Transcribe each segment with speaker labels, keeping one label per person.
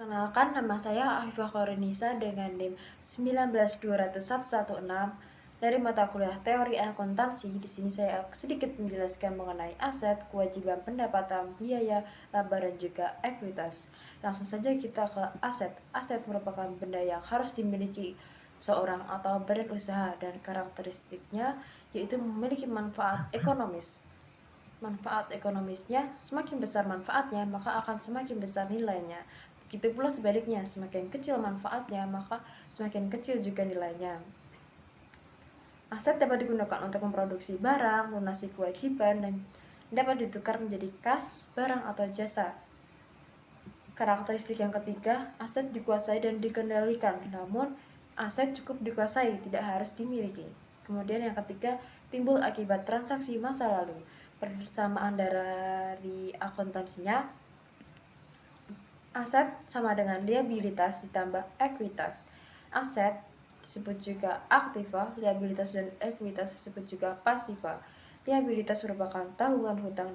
Speaker 1: Perkenalkan, nama saya Afifah Khorinisa dengan NIM 1920116 dari mata kuliah Teori Akuntansi. Di sini saya sedikit menjelaskan mengenai aset, kewajiban pendapatan, biaya, laba, dan juga ekuitas. Langsung saja kita ke aset. Aset merupakan benda yang harus dimiliki seorang atau badan usaha dan karakteristiknya yaitu memiliki manfaat ekonomis. Manfaat ekonomisnya, semakin besar manfaatnya, maka akan semakin besar nilainya. Begitu pula sebaliknya, semakin kecil manfaatnya, maka semakin kecil juga nilainya. Aset dapat digunakan untuk memproduksi barang, melunasi kewajiban, dan dapat ditukar menjadi kas, barang, atau jasa. Karakteristik yang ketiga, aset dikuasai dan dikendalikan, namun aset cukup dikuasai, tidak harus dimiliki. Kemudian yang ketiga, timbul akibat transaksi masa lalu. Persamaan dari akuntansinya, aset sama dengan liabilitas ditambah ekuitas. Aset disebut juga aktiva, liabilitas dan ekuitas disebut juga pasiva. Liabilitas merupakan tanggungan hutang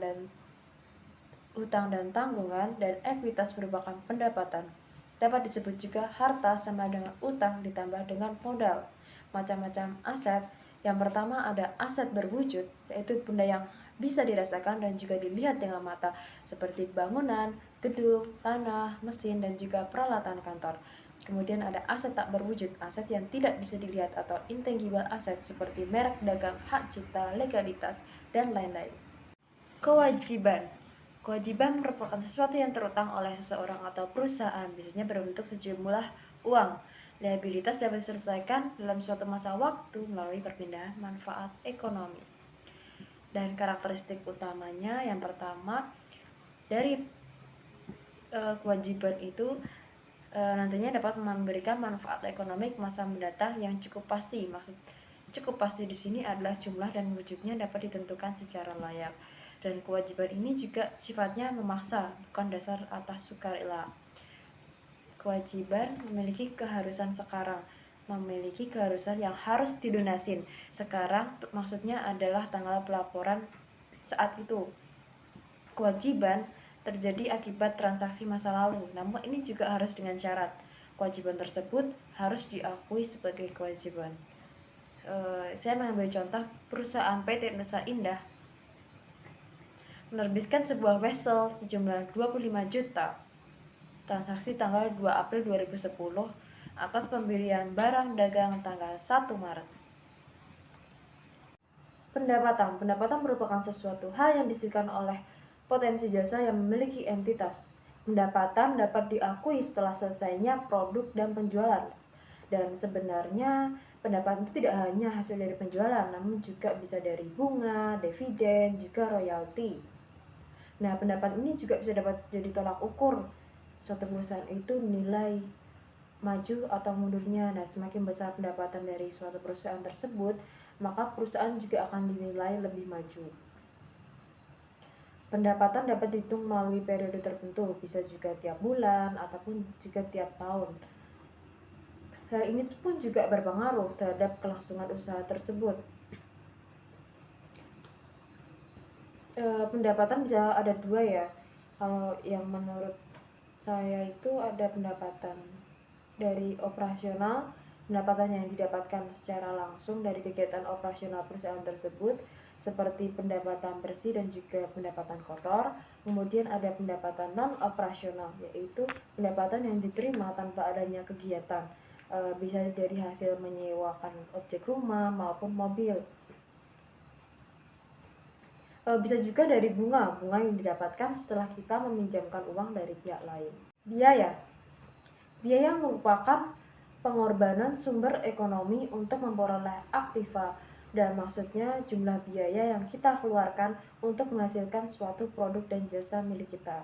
Speaker 1: dan tanggungan, dan ekuitas merupakan pendapatan. Dapat disebut juga harta sama dengan utang ditambah dengan modal. Macam-macam aset. Yang pertama ada aset berwujud, yaitu benda yang bisa dirasakan dan juga dilihat dengan mata, seperti bangunan, gedung, tanah, mesin, dan juga peralatan kantor. Kemudian ada aset tak berwujud, aset yang tidak bisa dilihat atau intangible aset seperti merek dagang, hak cipta, legalitas, dan lain-lain. Kewajiban. Kewajiban merupakan sesuatu yang terutang oleh seseorang atau perusahaan, biasanya berbentuk sejumlah uang. Liabilitas dapat diselesaikan dalam suatu masa waktu melalui perpindahan manfaat ekonomi. Dan karakteristik utamanya, yang pertama, dari kewajiban itu nantinya dapat memberikan manfaat ekonomi ke masa mendatang yang cukup pasti. Maksud cukup pasti di sini adalah jumlah dan wujudnya dapat ditentukan secara layak. Dan kewajiban ini juga sifatnya memaksa, bukan dasar atas sukarela. Kewajiban memiliki keharusan sekarang, memiliki keharusan yang harus dilunasin. Sekarang maksudnya adalah tanggal pelaporan saat itu. Kewajiban terjadi akibat transaksi masa lalu, namun ini juga harus dengan syarat. Kewajiban tersebut harus diakui sebagai kewajiban. Saya mengambil contoh perusahaan PT Nusa Indah menerbitkan sebuah wesel sejumlah 25 juta transaksi tanggal 2 April 2010 atas pembelian barang dagang tanggal 1 Maret. Pendapatan merupakan sesuatu hal yang dihasilkan oleh potensi jasa yang memiliki entitas. Pendapatan dapat diakui setelah selesainya produk dan penjualan. Dan sebenarnya pendapatan itu tidak hanya hasil dari penjualan, namun juga bisa dari bunga, dividen, juga royalti. Nah, pendapatan ini juga bisa dapat jadi tolak ukur suatu perusahaan itu nilai maju atau mundurnya. Nah, semakin besar pendapatan dari suatu perusahaan tersebut, maka perusahaan juga akan dinilai lebih maju. Pendapatan dapat dihitung melalui periode tertentu, bisa juga tiap bulan ataupun juga tiap tahun. Hal ini pun juga berpengaruh terhadap kelangsungan usaha tersebut. Pendapatan bisa ada dua ya. Kalau yang menurut saya itu ada pendapatan dari operasional, pendapatan yang didapatkan secara langsung dari kegiatan operasional perusahaan tersebut, seperti pendapatan bersih dan juga pendapatan kotor. Kemudian ada pendapatan non operasional, yaitu pendapatan yang diterima tanpa adanya kegiatan, bisa dari hasil menyewakan objek rumah maupun mobil. Bisa juga dari bunga yang didapatkan setelah kita meminjamkan uang dari pihak lain. Biaya merupakan pengorbanan sumber ekonomi untuk memperoleh aktiva, dan maksudnya jumlah biaya yang kita keluarkan untuk menghasilkan suatu produk dan jasa milik kita.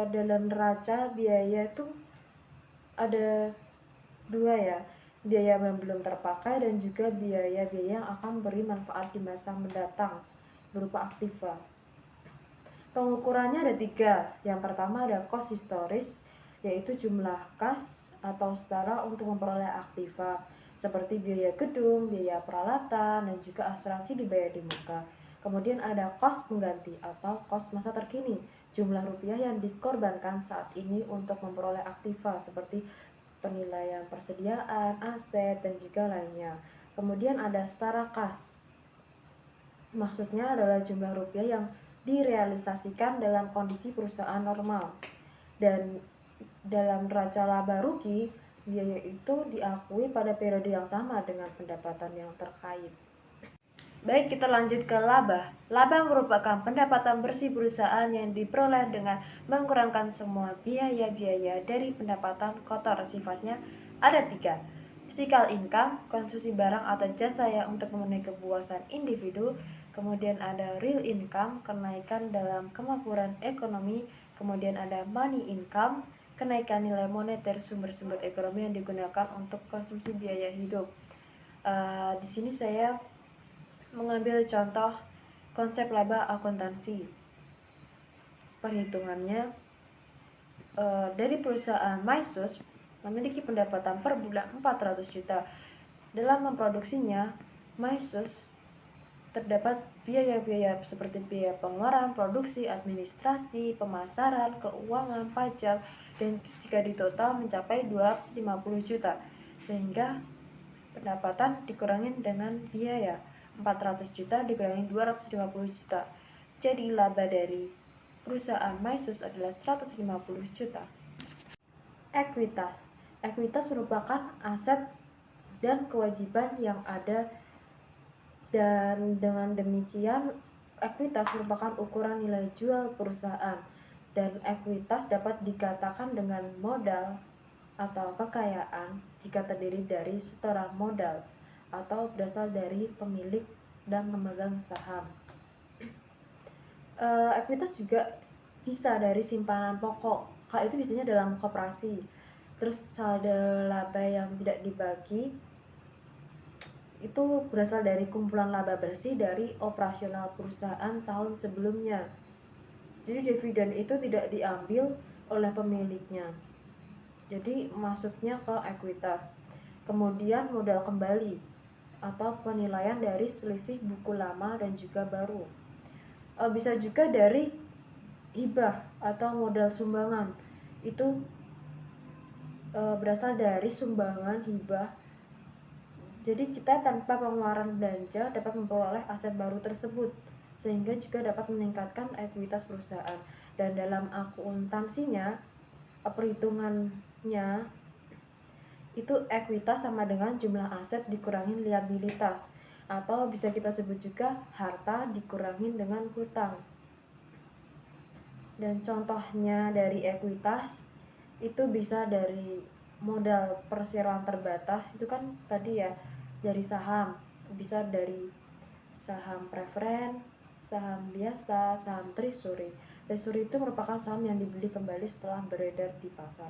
Speaker 1: Dalam neraca biaya itu ada dua ya, biaya yang belum terpakai dan juga biaya-biaya yang akan beri manfaat di masa mendatang berupa aktiva. Pengukurannya ada tiga. Yang pertama ada cost historis, yaitu jumlah kas atau setara untuk memperoleh aktiva, seperti biaya gedung, biaya peralatan, dan juga asuransi dibayar di muka. Kemudian ada cost pengganti atau cost masa terkini, jumlah rupiah yang dikorbankan saat ini untuk memperoleh aktiva seperti penilaian persediaan, aset, dan juga lainnya. Kemudian ada setara kas. Maksudnya adalah jumlah rupiah yang direalisasikan dalam kondisi perusahaan normal. Dan dalam neraca laba rugi, biaya itu diakui pada periode yang sama dengan pendapatan yang terkait. Baik, kita lanjut ke laba. Laba merupakan pendapatan bersih perusahaan yang diperoleh dengan mengurangkan semua biaya-biaya dari pendapatan kotor. Sifatnya ada 3. Physical income, konsumsi barang atau jasa yang untuk memenuhi kepuasan individu. Kemudian ada real income, kenaikan dalam kemampuan ekonomi. Kemudian ada money income, kenaikan nilai moneter sumber-sumber ekonomi yang digunakan untuk konsumsi biaya hidup. Di sini saya mengambil contoh konsep laba akuntansi. Perhitungannya dari perusahaan MySus memiliki pendapatan per bulan 400 juta. Dalam memproduksinya, MySus terdapat biaya-biaya seperti biaya pengeluaran, produksi, administrasi, pemasaran, keuangan, pajak, dan jika ditotal mencapai 250 juta. Sehingga pendapatan dikurangi dengan biaya 400 juta dikurangi 250 juta. Jadi laba dari perusahaan MySus adalah 150 juta. Ekuitas. Ekuitas merupakan aset dan kewajiban yang ada, dan dengan demikian ekuitas merupakan ukuran nilai jual perusahaan, dan ekuitas dapat dikatakan dengan modal atau kekayaan jika terdiri dari setoran modal atau berasal dari pemilik dan pemegang saham. Ekuitas juga bisa dari simpanan pokok, kalau itu biasanya dalam koperasi. Terus saldo laba yang tidak dibagi itu berasal dari kumpulan laba bersih dari operasional perusahaan tahun sebelumnya. Jadi dividen itu tidak diambil oleh pemiliknya. Jadi masuknya ke ekuitas. Kemudian modal kembali atau penilaian dari selisih buku lama dan juga baru. Bisa juga dari hibah atau modal sumbangan. Itu berasal dari sumbangan hibah. Jadi kita tanpa pengeluaran belanja dapat memperoleh aset baru tersebut, sehingga juga dapat meningkatkan ekuitas perusahaan. Dan dalam akuntansinya, perhitungannya itu ekuitas sama dengan jumlah aset dikurangi liabilitas, atau bisa kita sebut juga harta dikurangi dengan hutang. Dan contohnya dari ekuitas itu bisa dari modal perseroan terbatas, itu kan tadi ya dari saham, bisa dari saham preferen, saham biasa, saham treasury. Treasury itu merupakan saham yang dibeli kembali setelah beredar di pasar,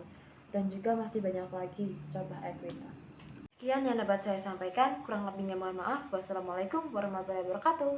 Speaker 1: dan juga masih banyak lagi contoh ekuitas. Sekian yang dapat saya sampaikan, kurang lebihnya mohon maaf. Wassalamualaikum warahmatullahi wabarakatuh.